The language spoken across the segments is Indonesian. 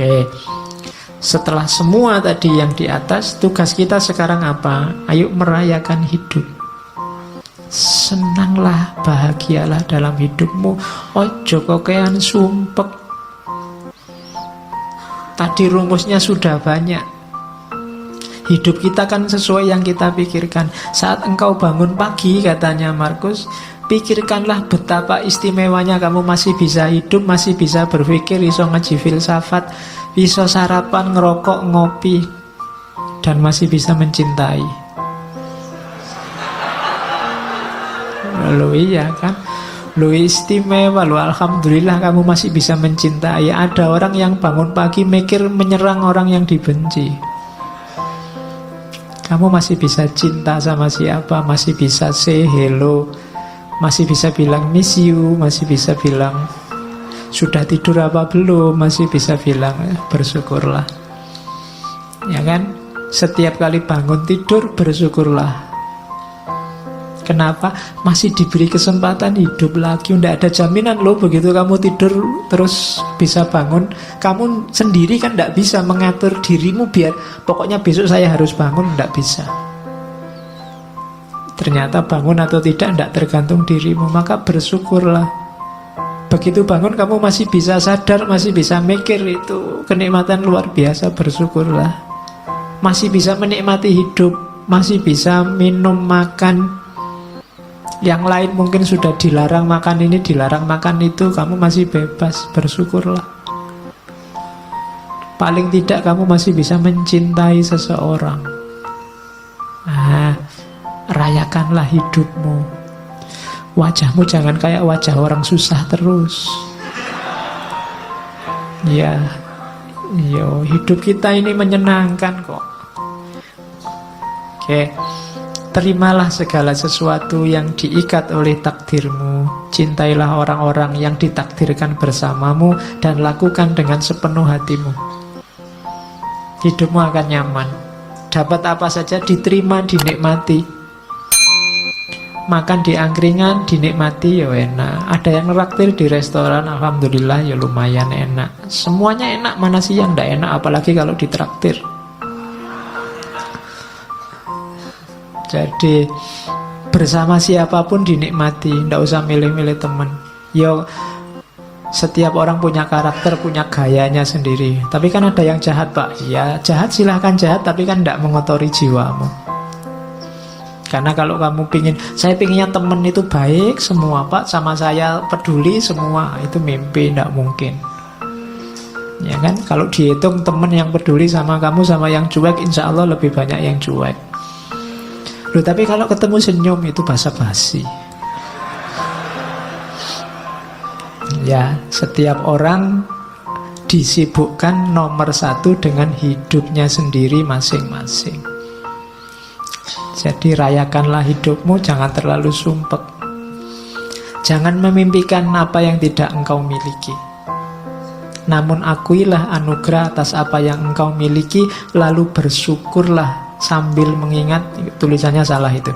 Oke, setelah semua tadi yang di atas, tugas kita sekarang apa? Ayo merayakan hidup. Senanglah, bahagialah dalam hidupmu. Ojo kokean sumpek. Tadi rumusnya sudah banyak. Hidup kita kan sesuai yang kita pikirkan. Saat engkau bangun pagi, katanya Markus, pikirkanlah betapa istimewanya kamu masih bisa hidup, masih bisa berpikir, iso ngaji filsafat, bisa sarapan, ngerokok, ngopi, dan masih bisa mencintai. Lalu iya kan, lu istimewa, lu alhamdulillah kamu masih bisa mencintai. Ada orang yang bangun pagi mikir menyerang orang yang dibenci. Kamu masih bisa cinta sama siapa, masih bisa say hello, masih bisa bilang miss you, masih bisa bilang sudah tidur apa belum, masih bisa bilang bersyukurlah. Ya kan? Setiap kali bangun tidur bersyukurlah. Kenapa? Masih diberi kesempatan hidup lagi. Tidak ada jaminan loh begitu kamu tidur terus bisa bangun. Kamu sendiri kan tidak bisa mengatur dirimu biar pokoknya besok saya harus bangun. Tidak bisa. Ternyata bangun atau tidak tergantung dirimu. Maka bersyukurlah. Begitu bangun kamu masih bisa sadar, masih bisa mikir, itu kenikmatan luar biasa. Bersyukurlah. Masih bisa menikmati hidup, masih bisa minum, makan. Yang lain mungkin sudah dilarang makan ini, dilarang makan itu, kamu masih bebas, bersyukurlah. Paling tidak kamu masih bisa mencintai seseorang. Nah, rayakanlah hidupmu. Wajahmu jangan kayak wajah orang susah terus. Ya, hidup kita ini menyenangkan kok. Oke. Terimalah segala sesuatu yang diikat oleh takdirmu. Cintailah orang-orang yang ditakdirkan bersamamu dan lakukan dengan sepenuh hatimu. Hidupmu akan nyaman. Dapat apa saja diterima, dinikmati. Makan di angkringan, dinikmati, ya enak. Ada yang neraktir di restoran, alhamdulillah, ya lumayan enak. Semuanya enak, mana sih yang tidak enak, apalagi kalau ditraktir. Jadi bersama siapapun dinikmati, tidak usah milih-milih teman. Yo, setiap orang punya karakter, punya gayanya sendiri. Tapi kan ada yang jahat, Pak. Ya jahat, silahkan jahat, tapi kan tidak mengotori jiwamu. Karena kalau kamu pingin, saya pinginnya teman itu baik semua, Pak, sama saya peduli semua, itu mimpi, tidak mungkin. Ya kan, kalau dihitung teman yang peduli sama kamu sama yang cuek, insya Allah lebih banyak yang cuek. Loh, tapi kalau ketemu senyum itu basa-basi. Ya, setiap orang disibukkan nomor satu dengan hidupnya sendiri masing-masing. Jadi rayakanlah hidupmu, jangan terlalu sumpek. Jangan memimpikan apa yang tidak engkau miliki. Namun akuilah anugerah atas apa yang engkau miliki, lalu bersyukurlah sambil mengingat, tulisannya salah itu,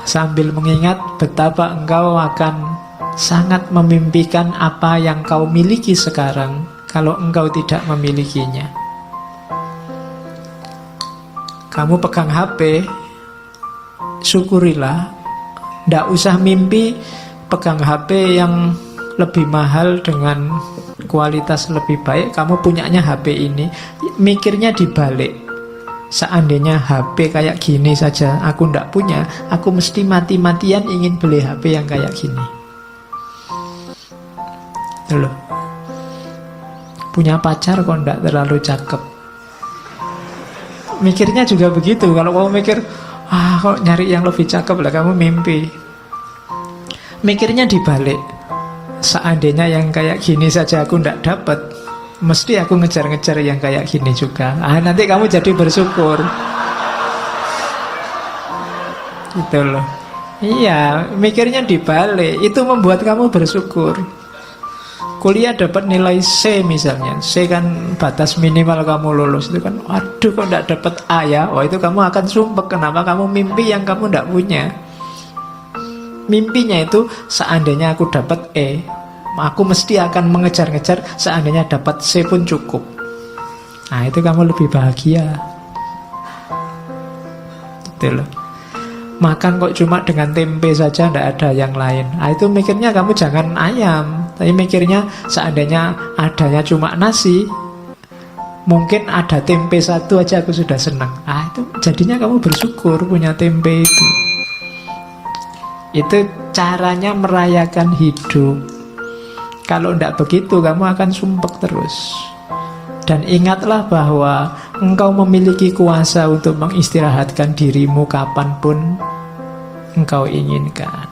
sambil mengingat betapa engkau akan sangat memimpikan apa yang kau miliki sekarang kalau engkau tidak memilikinya. Kamu pegang HP, syukurilah. Tidak usah mimpi pegang HP yang lebih mahal dengan kualitas lebih baik. Kamu punyanya HP ini, mikirnya dibalik. Seandainya HP kayak gini saja aku ndak punya, aku mesti mati-matian ingin beli HP yang kayak gini. Loh, punya pacar kok ndak terlalu cakep. Mikirnya juga begitu. Kalau kamu mikir, kok nyari yang lebih cakep lah, kamu mimpi. Mikirnya dibalik. Seandainya yang kayak gini saja aku ndak dapat, mesti aku ngejar-ngejar yang kayak gini juga. Nanti kamu jadi bersyukur. Gitu loh. Iya, mikirnya dibalik. Itu membuat kamu bersyukur. Kuliah dapat nilai C misalnya. C kan batas minimal kamu lulus. Itu kan, aduh kok nggak dapat A ya. Wah, itu kamu akan sumpek. Kenapa? Kamu mimpi yang kamu nggak punya. Mimpinya itu seandainya aku dapat E, Aku mesti akan mengejar-ngejar, seandainya dapat C pun cukup. Nah, itu kamu lebih bahagia. Gitu loh. Makan kok cuma dengan tempe saja, tidak ada yang lain. Nah, itu mikirnya kamu jangan ayam, tapi mikirnya seandainya adanya cuma nasi, mungkin ada tempe satu aja aku sudah senang. Ah, itu jadinya kamu bersyukur punya tempe itu. Itu caranya merayakan hidup. Kalau tidak begitu, kamu akan sumpek terus. Dan ingatlah bahwa engkau memiliki kuasa untuk mengistirahatkan dirimu kapanpun engkau inginkan.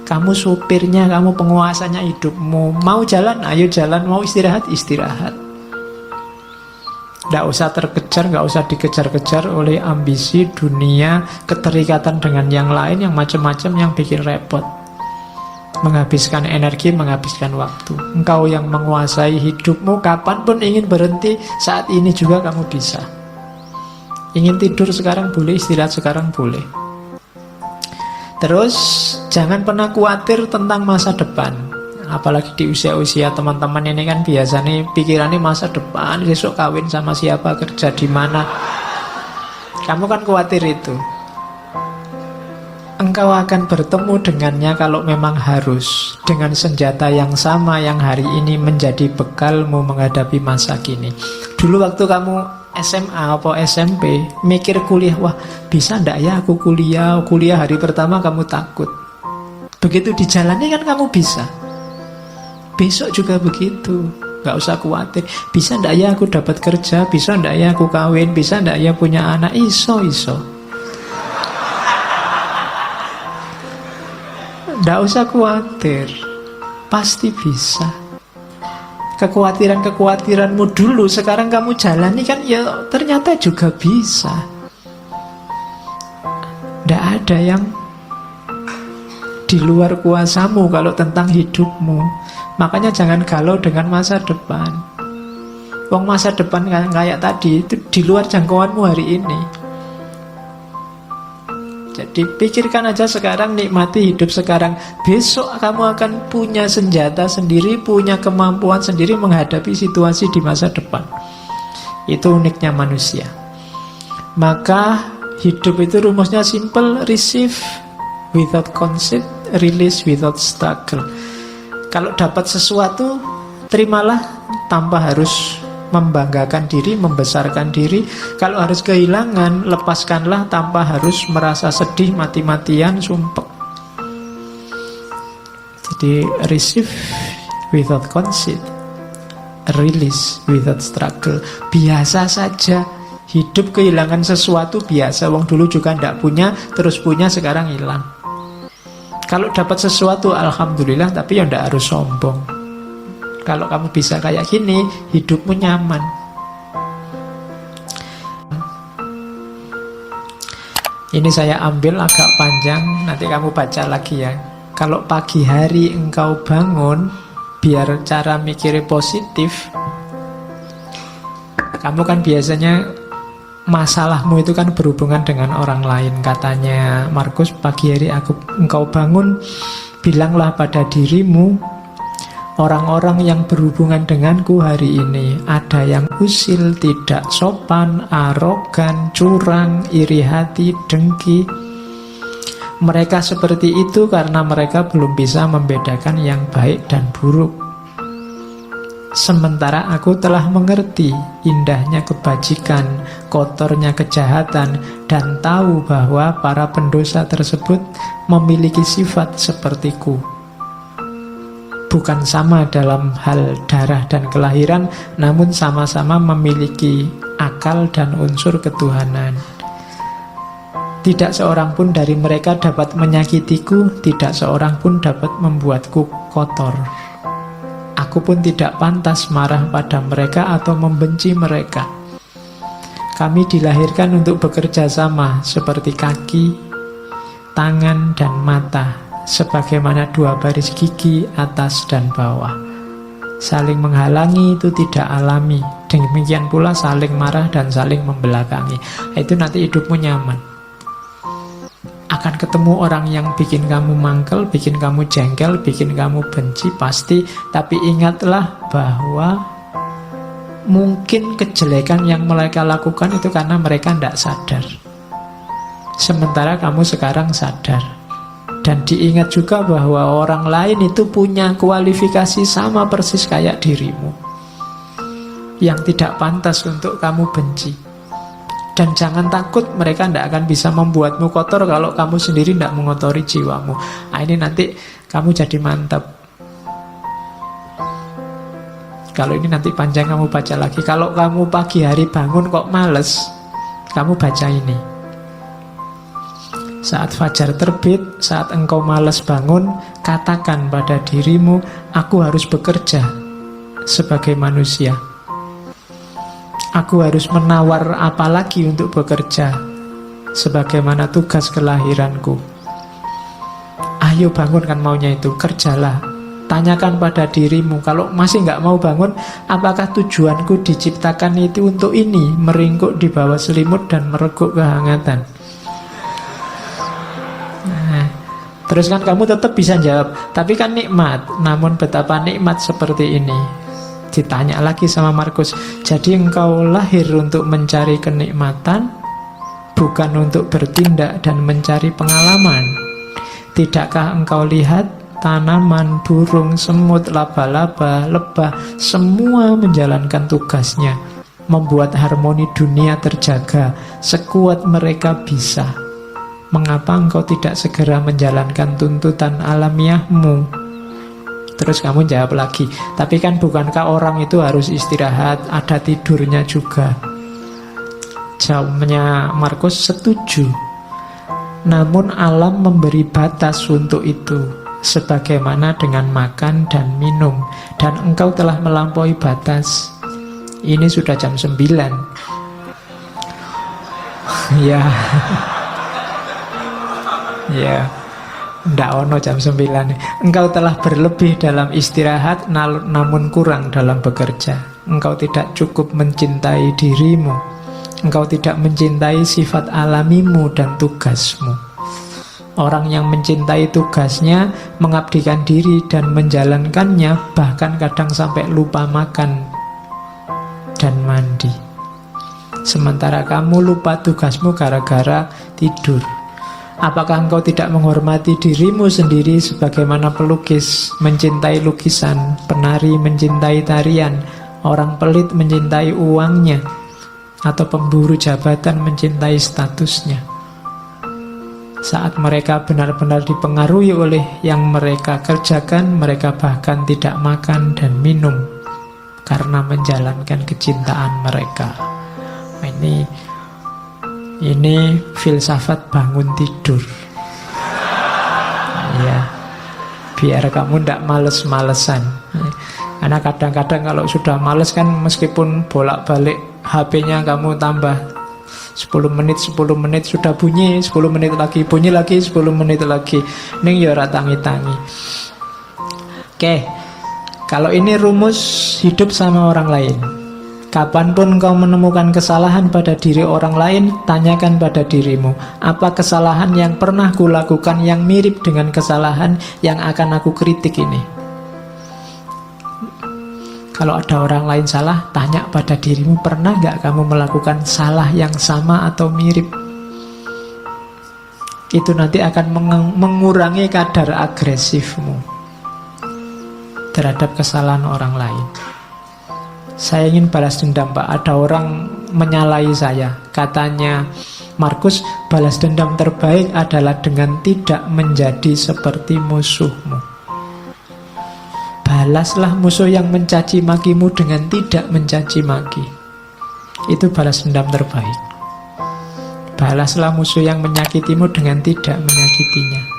Kamu supirnya, kamu penguasanya hidupmu. Mau jalan, ayo jalan. Mau istirahat, istirahat. Tidak usah terkejar, nggak usah dikejar-kejar oleh ambisi, dunia, keterikatan dengan yang lain, yang macam-macam yang bikin repot. Menghabiskan energi, menghabiskan waktu. Engkau yang menguasai hidupmu, kapanpun ingin berhenti, saat ini juga kamu bisa. Ingin tidur sekarang boleh, istirahat sekarang boleh. Terus, jangan pernah khawatir tentang masa depan. Apalagi di usia-usia teman-teman ini kan biasanya pikirannya masa depan, besok kawin sama siapa, kerja di mana. Kamu kan khawatir itu. Engkau akan bertemu dengannya kalau memang harus, dengan senjata yang sama yang hari ini menjadi bekalmu menghadapi masa kini. Dulu waktu kamu SMA atau SMP mikir kuliah, wah bisa ndak ya aku kuliah hari pertama kamu takut. Begitu dijalani kan kamu bisa. Besok juga begitu, gak usah khawatir. Bisa ndak ya aku dapat kerja, bisa ndak ya aku kawin, bisa ndak ya punya anak, iso. Nggak usah khawatir, pasti bisa. Kekhawatiranmu dulu sekarang kamu jalani kan, ya ternyata juga bisa. Nggak ada yang di luar kuasamu kalau tentang hidupmu. Makanya jangan galau dengan masa depan. Wong masa depan kayak tadi itu di luar jangkauanmu hari ini. Jadi pikirkan aja sekarang, nikmati hidup sekarang. Besok kamu akan punya senjata sendiri, punya kemampuan sendiri menghadapi situasi di masa depan. Itu uniknya manusia. Maka hidup itu rumusnya simple, receive without conceit, release without struggle. Kalau dapat sesuatu, terimalah tanpa harus membanggakan diri, membesarkan diri. Kalau harus kehilangan, lepaskanlah tanpa harus merasa sedih, mati-matian, sumpek. Jadi receive without conceit, release without struggle. Biasa saja. Hidup kehilangan sesuatu biasa. Wong dulu juga ndak punya, terus punya, sekarang hilang. Kalau dapat sesuatu, alhamdulillah, tapi ya ndak harus sombong. Kalau kamu bisa kayak gini, hidupmu nyaman. Ini saya ambil agak panjang, nanti kamu baca lagi ya. Kalau pagi hari engkau bangun, biar cara mikirnya positif. Kamu kan biasanya masalahmu itu kan berhubungan dengan orang lain. Katanya Markus, pagi hari engkau bangun, bilanglah pada dirimu, orang-orang yang berhubungan denganku hari ini, ada yang usil, tidak sopan, arogan, curang, iri hati, dengki. Mereka seperti itu karena mereka belum bisa membedakan yang baik dan buruk. Sementara aku telah mengerti indahnya kebajikan, kotornya kejahatan, dan tahu bahwa para pendosa tersebut memiliki sifat sepertiku. Bukan sama dalam hal darah dan kelahiran, namun sama-sama memiliki akal dan unsur ketuhanan. Tidak seorang pun dari mereka dapat menyakitiku, tidak seorang pun dapat membuatku kotor. Aku pun tidak pantas marah pada mereka atau membenci mereka. Kami dilahirkan untuk bekerja sama seperti kaki, tangan, dan mata, sebagaimana dua baris gigi atas dan bawah. Saling menghalangi itu tidak alami. Demikian pula saling marah dan saling membelakangi. Itu nanti hidupmu nyaman. Akan akan ketemu orang yang bikin kamu mangkel, bikin kamu jengkel, bikin kamu benci, pasti. Tapi ingatlah bahwa mungkin kejelekan yang mereka lakukan itu karena mereka tidak sadar. Sementara kamu sekarang sadar. Dan diingat juga bahwa orang lain itu punya kualifikasi sama persis kayak dirimu, yang tidak pantas untuk kamu benci. Dan jangan takut, mereka tidak akan bisa membuatmu kotor kalau kamu sendiri tidak mengotori jiwamu. Nah, ini nanti kamu jadi mantap. Kalau ini nanti panjang kamu baca lagi. Kalau kamu pagi hari bangun kok males, kamu baca ini. Saat fajar terbit, saat engkau malas bangun, katakan pada dirimu, aku harus bekerja sebagai manusia. Aku harus menawar apa lagi untuk bekerja, sebagaimana tugas kelahiranku. Ayo bangunkan maunya itu, kerjalah. Tanyakan pada dirimu, kalau masih nggak mau bangun, apakah tujuanku diciptakan itu untuk ini, meringkuk di bawah selimut dan mereguk kehangatan? Nah, terus kan kamu tetap bisa jawab, tapi kan nikmat. Namun betapa nikmat seperti ini. Ditanya lagi sama Markus, jadi engkau lahir untuk mencari kenikmatan, bukan untuk bertindak dan mencari pengalaman. Tidakkah engkau lihat tanaman, burung, semut, laba-laba, lebah, semua menjalankan tugasnya, membuat harmoni dunia terjaga sekuat mereka bisa. Mengapa engkau tidak segera menjalankan tuntutan alamiahmu? Terus kamu jawab lagi, tapi kan bukankah orang itu harus istirahat, ada tidurnya juga? Jawabnya Markus, setuju. Namun alam memberi batas untuk itu, sebagaimana dengan makan dan minum. Dan engkau telah melampaui batas. Ini sudah jam 9. Ya. Ya. Ndak ono jam 9. Engkau telah berlebih dalam istirahat, namun kurang dalam bekerja. Engkau tidak cukup mencintai dirimu. Engkau tidak mencintai sifat alamimu dan tugasmu. Orang yang mencintai tugasnya, mengabdikan diri dan menjalankannya, bahkan kadang sampai lupa makan dan mandi. Sementara kamu lupa tugasmu gara-gara tidur. Apakah engkau tidak menghormati dirimu sendiri sebagaimana pelukis mencintai lukisan, penari mencintai tarian, orang pelit mencintai uangnya, atau pemburu jabatan mencintai statusnya? Saat mereka benar-benar dipengaruhi oleh yang mereka kerjakan, mereka bahkan tidak makan dan minum karena menjalankan kecintaan mereka. Ini filsafat bangun tidur. Ya, biar kamu tidak males-malesan. Karena kadang-kadang kalau sudah males kan, meskipun bolak-balik HP-nya kamu tambah 10 menit sudah bunyi, 10 menit lagi bunyi lagi, 10 menit lagi. Ning ya ora tangi-tangi. Oke. Kalau ini rumus hidup sama orang lain. Kapanpun kau menemukan kesalahan pada diri orang lain, tanyakan pada dirimu, apa kesalahan yang pernah kulakukan yang mirip dengan kesalahan yang akan aku kritik ini? Kalau ada orang lain salah, tanya pada dirimu, pernah gak kamu melakukan salah yang sama atau mirip? Itu nanti akan mengurangi kadar agresifmu terhadap kesalahan orang lain. Saya ingin balas dendam, Pak. Ada orang menyalahi saya. Katanya Markus, balas dendam terbaik adalah dengan tidak menjadi seperti musuhmu. Balaslah musuh yang mencaci makimu dengan tidak mencaci maki. Itu balas dendam terbaik. Balaslah musuh yang menyakitimu dengan tidak menyakitinya.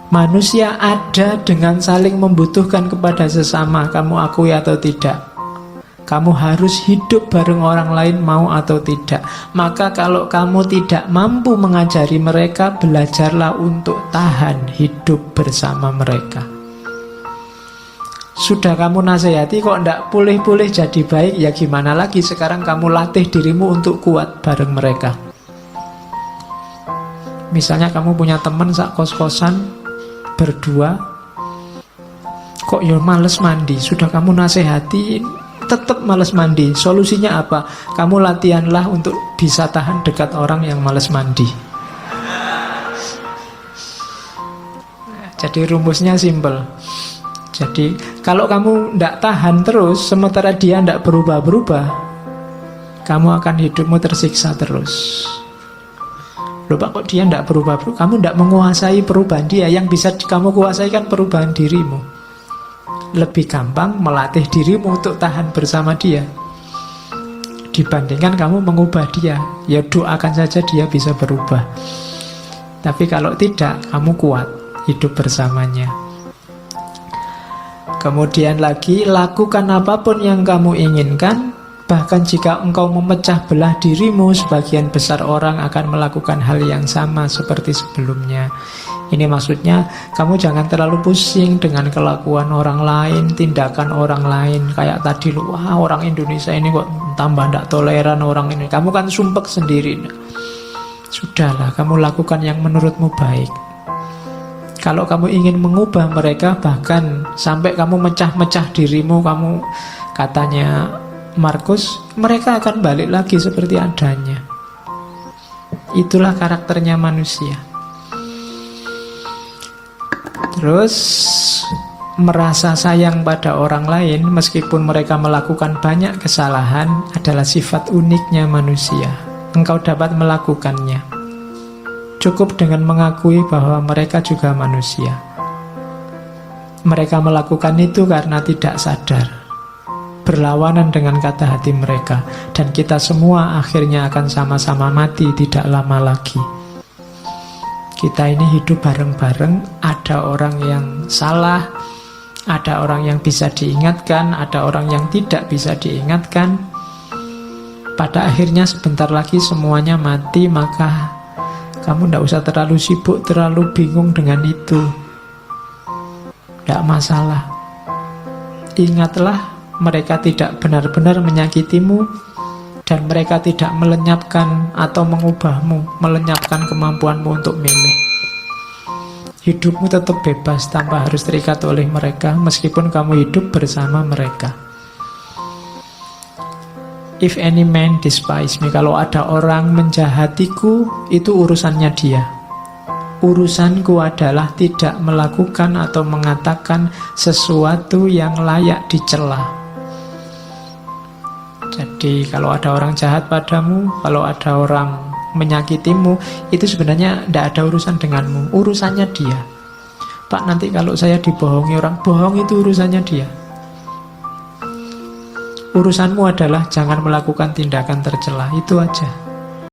Manusia ada dengan saling membutuhkan kepada sesama, kamu akui atau tidak. Kamu harus hidup bareng orang lain, mau atau tidak. Maka kalau kamu tidak mampu mengajari mereka, belajarlah untuk tahan hidup bersama mereka. Sudah kamu nasihati kok tidak pulih-pulih jadi baik, ya gimana lagi? Sekarang kamu latih dirimu untuk kuat bareng mereka. Misalnya kamu punya teman sak kos-kosan berdua, kok ya males mandi, sudah kamu nasehatin tetap males mandi. Solusinya apa? Kamu latihanlah untuk bisa tahan dekat orang yang males mandi. Jadi rumusnya simple. Jadi kalau kamu tidak tahan terus, sementara dia tidak berubah-berubah, kamu akan hidupmu tersiksa terus. Loh Pak, kok dia tidak berubah-berubah? Kamu tidak menguasai perubahan dia. Yang bisa kamu kuasai kan perubahan dirimu. Lebih gampang melatih dirimu untuk tahan bersama dia dibandingkan kamu mengubah dia. Ya doakan saja dia bisa berubah. Tapi kalau tidak, kamu kuat hidup bersamanya. Kemudian lagi, lakukan apapun yang kamu inginkan. Bahkan jika engkau memecah belah dirimu, sebagian besar orang akan melakukan hal yang sama seperti sebelumnya. Ini maksudnya, kamu jangan terlalu pusing dengan kelakuan orang lain, tindakan orang lain. Kayak tadi, wah orang Indonesia ini kok tambah tidak toleran orang ini. Kamu kan sumpek sendiri. Sudahlah, kamu lakukan yang menurutmu baik. Kalau kamu ingin mengubah mereka, bahkan sampai kamu mecah-mecah dirimu, kamu katanya Markus, mereka akan balik lagi seperti adanya. Itulah karakternya manusia. Terus merasa sayang pada orang lain meskipun mereka melakukan banyak kesalahan adalah sifat uniknya manusia. Engkau dapat melakukannya. Cukup dengan mengakui bahwa mereka juga manusia. Mereka melakukan itu karena tidak sadar, berlawanan dengan kata hati mereka. Dan kita semua akhirnya akan sama-sama mati tidak lama lagi. Kita ini hidup bareng-bareng. Ada orang yang salah, ada orang yang bisa diingatkan, ada orang yang tidak bisa diingatkan. Pada akhirnya sebentar lagi semuanya mati. Maka kamu tidak usah terlalu sibuk, terlalu bingung dengan itu. Tidak masalah. Ingatlah, mereka tidak benar-benar menyakitimu, dan mereka tidak melenyapkan atau mengubahmu, melenyapkan kemampuanmu untuk milih. Hidupmu tetap bebas tanpa harus terikat oleh mereka, meskipun kamu hidup bersama mereka. If any man despise me, kalau ada orang menjahatiku, itu urusannya dia. Urusanku adalah tidak melakukan atau mengatakan sesuatu yang layak dicela. Jadi kalau ada orang jahat padamu, kalau ada orang menyakitimu, itu sebenarnya tidak ada urusan denganmu, urusannya dia. Pak, nanti kalau saya dibohongi orang, bohong itu urusannya dia. Urusanmu adalah jangan melakukan tindakan tercela, itu aja.